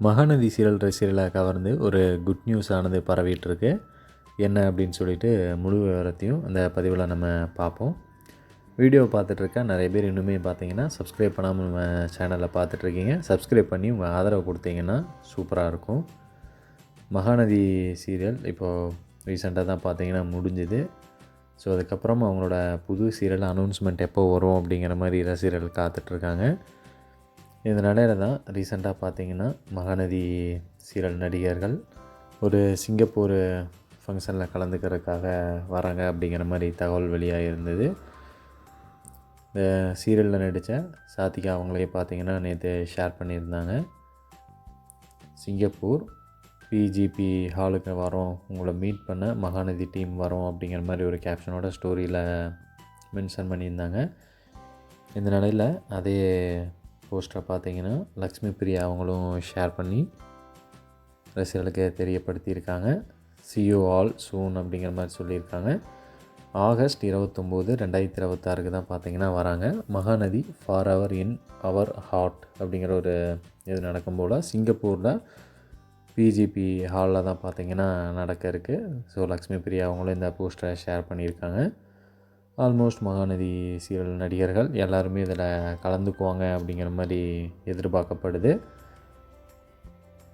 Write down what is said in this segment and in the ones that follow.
Mahanadi serial ரசிகர்களை கவர்ந்து ஒரு குட் நியூஸ் ஆனது பரவிட்டுருக்கு. என்ன அப்படின்னு சொல்லிட்டு முழு விவரத்தையும் அந்த பதிவில் நம்ம பார்ப்போம். வீடியோ பார்த்துட்ருக்க நிறைய பேர் இன்னுமே பார்த்தீங்கன்னா சப்ஸ்கிரைப் பண்ணாமல் நம்ம சேனலில் பார்த்துட்ருக்கீங்க. சப்ஸ்கிரைப் பண்ணி உங்கள் ஆதரவு கொடுத்தீங்கன்னா சூப்பராக இருக்கும். மகாநதி சீரியல் இப்போது ரீசெண்டாக தான் பார்த்தீங்கன்னா முடிஞ்சுது. ஸோ அதுக்கப்புறம் அவங்களோட புது சீரியல் அனௌன்ஸ்மெண்ட் எப்போ வரும் அப்படிங்கிற மாதிரி ரசிகர்கள் காத்துட்ருக்காங்க. இந்த நிலையில் தான் ரீசெண்டாக பார்த்தீங்கன்னா மகாநதி சீரியல் நடிகர்கள் ஒரு சிங்கப்பூர் ஃபங்க்ஷனில் கலந்துக்கிறதுக்காக வராங்க அப்படிங்கிற மாதிரி தகவல் வெளியாக இருந்தது. இந்த சீரியலில் நடித்த சாத்திகா அவங்களே பார்த்தீங்கன்னா நேற்று ஷேர் பண்ணியிருந்தாங்க. சிங்கப்பூர் பிஜிபி ஹாலுக்கு வரோம், உங்களை மீட் பண்ண மகாநதி டீம் வரோம் அப்படிங்கிற மாதிரி ஒரு கேப்ஷனோட ஸ்டோரியில் மென்ஷன் பண்ணியிருந்தாங்க. இந்த நிலையில் அதே போஸ்டரை பார்த்தீங்கன்னா லக்ஷ்மி பிரியா அவங்களும் ஷேர் பண்ணி ரசிகர்களுக்கு தெரியப்படுத்தியிருக்காங்க. சியூ ஆல் சூன் அப்படிங்கிற மாதிரி சொல்லியிருக்காங்க. ஆகஸ்ட் 29, 2026 தான் பார்த்தீங்கன்னா வராங்க. Mahanadi for our in our heart அப்படிங்கிற ஒரு இது நடக்கும் போல் சிங்கப்பூரில் பிஜிபி ஹாலில் தான் பார்த்தீங்கன்னா நடக்க இருக்குது. ஸோ லக்ஷ்மி பிரியா அவங்களும் இந்த போஸ்டரை ஷேர் பண்ணியிருக்காங்க. ஆல்மோஸ்ட் மகாநதி சீரியல் நடிகர்கள் எல்லாருமே இதில் கலந்துக்குவாங்க அப்படிங்கிற மாதிரி எதிர்பார்க்கப்படுது.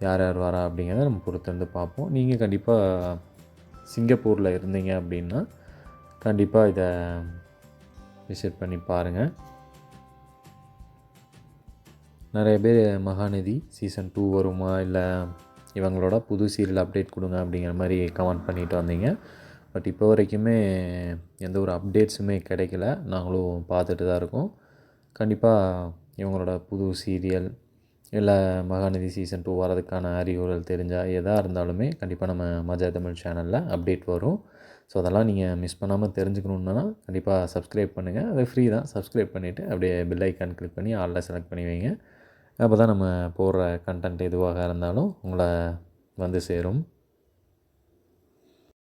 யார் யார் வரா அப்படிங்கிறத நம்ம பொறுத்திருந்து பார்ப்போம். நீங்கள் கண்டிப்பாக சிங்கப்பூரில் இருந்தீங்க அப்படின்னா கண்டிப்பாக இதை விசிட் பண்ணி பாருங்கள். நிறைய பேர் மகாநதி சீசன் 2 வருமா, இல்லை இவங்களோட புது சீரியல் அப்டேட் கொடுங்க அப்படிங்கிற மாதிரி கமெண்ட் பண்ணிட்டு வந்தீங்க. பட் இப்போ வரைக்குமே எந்த ஒரு அப்டேட்ஸுமே கிடைக்கல. நாங்களும் பார்த்துட்டு தான் இருக்கோம். கண்டிப்பாக இவங்களோட புது சீரியல் இல்லை மகாநதி சீசன் 2 வரதுக்கான அறிகுறிகள் தெரிஞ்சால் எதாக இருந்தாலுமே கண்டிப்பாக நம்ம மஜா தமிழ் சேனலில் அப்டேட் வரும். ஸோ அதெல்லாம் நீங்கள் மிஸ் பண்ணாமல் தெரிஞ்சுக்கணுன்னா கண்டிப்பாக சப்ஸ்கிரைப் பண்ணுங்கள். அது ஃப்ரீ தான். சப்ஸ்கிரைப் பண்ணிவிட்டு அப்படியே பெல் ஐக்கான் கிளிக் பண்ணி ஆலில் செலக்ட் பண்ணி வைங்க. அப்போ தான் நம்ம போடுற கண்டென்ட் எதுவாக இருந்தாலும் உங்களை வந்து சேரும்.